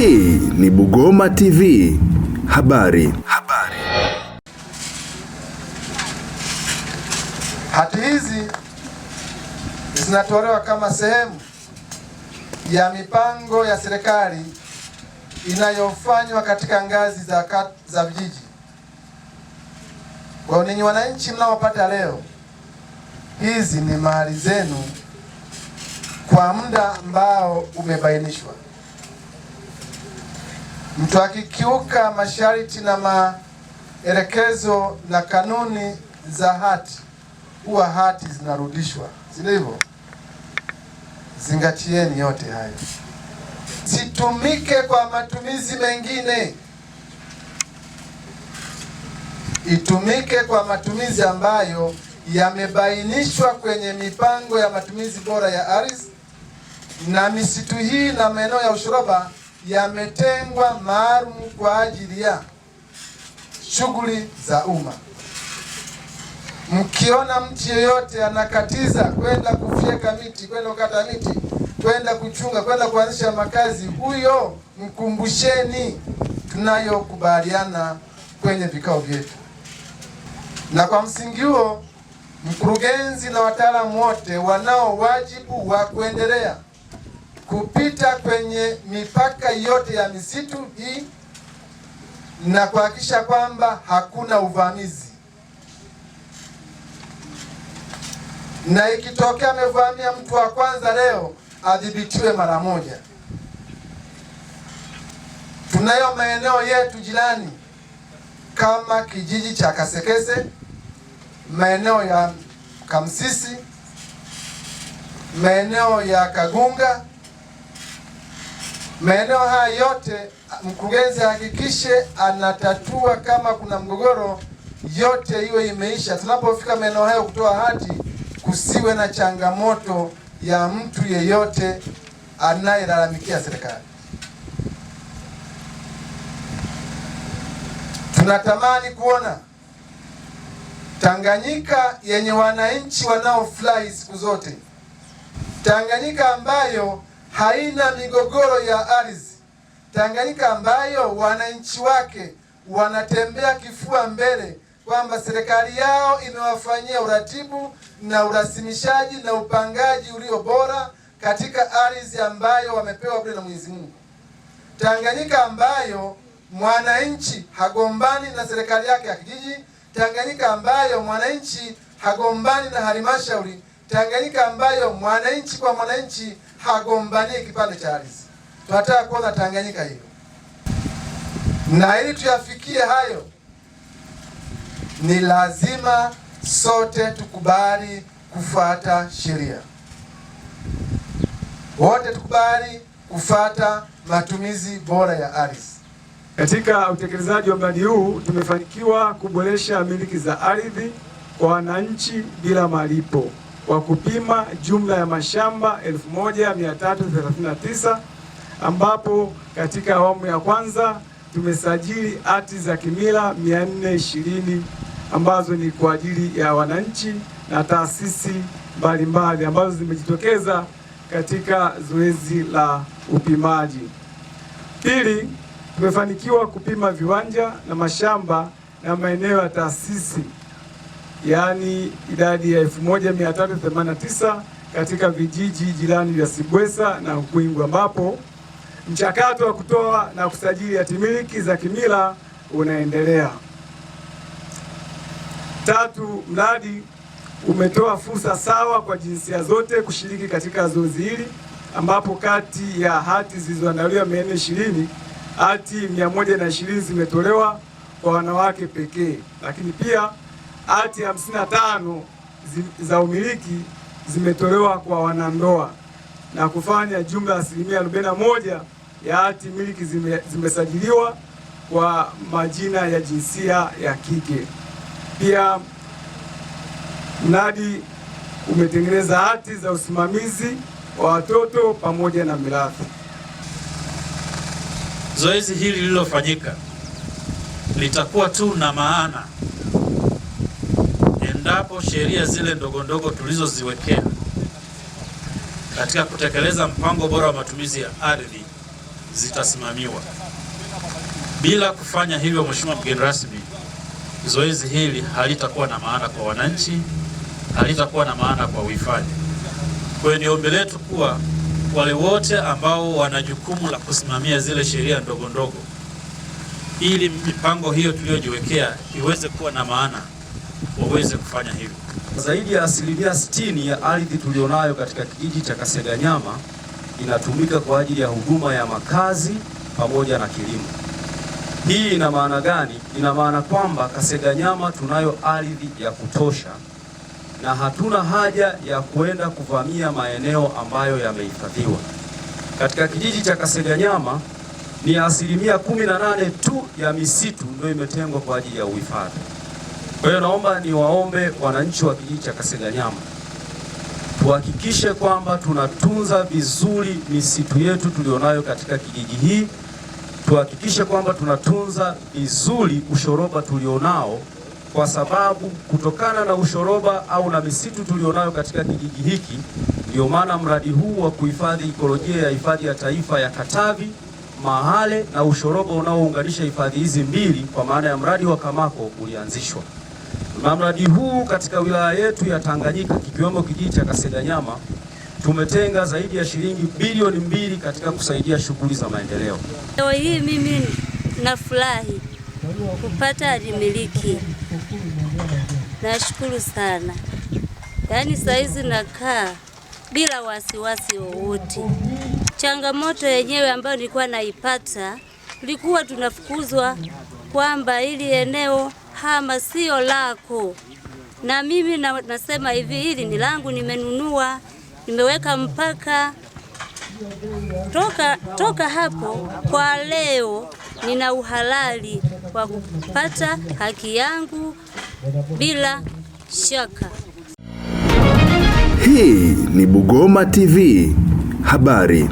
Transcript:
Hii ni Bugoma TV. Habari. Hati hizi zinatolewa kama sehemu ya mipango ya serikali inayofanywa katika ngazi za vijiji. Kwa ninyi wananchi mnaopata leo, hizi ni mali zenu kwa muda ambao umebainishwa. Mtu akikiuka masharti na maelekezo na kanuni za hati, huwa hati zinarudishwa, si ndivyo? Zingatieni yote hayo. Situmike kwa matumizi mengine, itumike kwa matumizi ambayo yamebainishwa kwenye mipango ya matumizi bora ya ardhi, na misitu hii na maeneo ya ushoroba yametengwa maalum kwa ajili ya shughuli za umma. Mkiona mtu yeyote anakatiza kwenda kufyeka miti, kwenda kukata miti, kwenda kuchunga, kwenda kuanzisha makazi, huyo mkumbusheni tunayokubaliana kwenye vikao vyetu. Na kwa msingi huo, mkurugenzi na wataalamu wote wanao wajibu wa kuendelea kupita kwenye mipaka yote ya misitu hii na kuhakikisha kwamba hakuna uvamizi, na ikitokea amevamia mtu wa kwanza leo adhibitiwe mara moja. Tunayo maeneo yetu jirani kama kijiji cha Kasekese, maeneo ya Kamsisi, maeneo ya Kagunga. Maeneo haya yote mkurugenzi hakikishe anatatua, kama kuna mgogoro yote iwe imeisha. Tunapofika maeneo hayo kutoa hati, kusiwe na changamoto ya mtu yeyote anayelalamikia serikali. Tunatamani kuona Tanganyika yenye wananchi wanaofurahi siku zote, Tanganyika ambayo haina migogoro ya ardhi, Tanganyika ambayo wananchi wake wanatembea kifua mbele kwamba serikali yao imewafanyia uratibu na urasimishaji na upangaji ulio bora katika ardhi ambayo wamepewa bure na Mwenyezi Mungu. Tanganyika ambayo mwananchi hagombani na serikali yake ya kijiji, Tanganyika ambayo mwananchi hagombani na halmashauri, Tanganyika ambayo mwananchi kwa mwananchi hagombani kipande cha ardhi. Tunataka kuona Tanganyika hiyo, na ili tuyafikie hayo ni lazima sote tukubali kufuata sheria, wote tukubali kufuata matumizi bora ya ardhi. Katika utekelezaji wa mradi huu tumefanikiwa kuboresha miliki za ardhi kwa wananchi bila malipo kwa kupima jumla ya mashamba 1339, ambapo katika awamu ya kwanza tumesajili hati za kimila 420 ambazo ni kwa ajili ya wananchi na taasisi mbalimbali ambazo zimejitokeza katika zoezi la upimaji. Pili, tumefanikiwa kupima viwanja na mashamba na maeneo ya taasisi, yaani idadi ya 1389 katika vijiji jirani vya Sibwesa na Ukwingu, ambapo mchakato wa kutoa na kusajili hatimiliki za kimila unaendelea. Tatu, mradi umetoa fursa sawa kwa jinsia zote kushiriki katika zoezi hili, ambapo kati ya hati zilizoandaliwa 420, hati 120 zimetolewa kwa wanawake pekee, lakini pia hati 55 za umiliki zimetolewa kwa wanandoa na kufanya jumla ya 41% ya hati miliki zimesajiliwa kwa majina ya jinsia ya kike. Pia mradi umetengeneza hati za usimamizi wa watoto pamoja na mirathi. Zoezi hili lililofanyika litakuwa tu na maana endapo sheria zile ndogo ndogo tulizoziwekea katika kutekeleza mpango bora wa matumizi ya ardhi zitasimamiwa. Bila kufanya hivyo, Mheshimiwa mgeni rasmi, zoezi hili halitakuwa na maana kwa wananchi, halitakuwa na maana kwa uhifadhi. Kwa hiyo ni ombi letu kuwa wale wote ambao wana jukumu la kusimamia zile sheria ndogo ndogo, ili mipango hiyo tuliyojiwekea iweze kuwa na maana, waweze kufanya hivyo. Zaidi ya 60% ya ardhi tulionayo katika kijiji cha Kaseganyama inatumika kwa ajili ya huduma ya makazi pamoja na kilimo. Hii ina maana gani? Ina maana kwamba Kaseganyama tunayo ardhi ya kutosha na hatuna haja ya kwenda kuvamia maeneo ambayo yamehifadhiwa. Katika kijiji cha Kaseganyama ni 18% tu ya misitu ndio imetengwa kwa ajili ya uhifadhi. Kwa hiyo naomba niwaombe wananchi wa kijiji cha Kaseganyama tuhakikishe kwamba tunatunza vizuri misitu yetu tulionayo katika kijiji hii. Tuhakikishe kwamba tunatunza vizuri ushoroba tulionao, kwa sababu kutokana na ushoroba au na misitu tulionayo katika kijiji hiki ndio maana mradi huu wa kuhifadhi ikolojia ya hifadhi ya taifa ya Katavi, Mahale na ushoroba unaounganisha hifadhi hizi mbili kwa maana ya mradi wa Kamako ulianzishwa. Na mradi huu katika wilaya yetu ya Tanganyika kikiwemo kijiji cha Kaseganyama tumetenga zaidi ya shilingi bilioni 2 katika kusaidia shughuli za maendeleo. Leo hii mimi nafurahi kupata alimiliki. Nashukuru sana. Yaani saizi nakaa bila wasiwasi wowote. Changamoto yenyewe ambayo nilikuwa naipata, tulikuwa tunafukuzwa kwamba hili eneo hama sio lako. Na mimi nasema hivi, hili ni langu, nimenunua, nimeweka mpaka. Toka hapo kwa leo nina uhalali wa kupata haki yangu bila shaka. Hii ni Bugoma TV habari.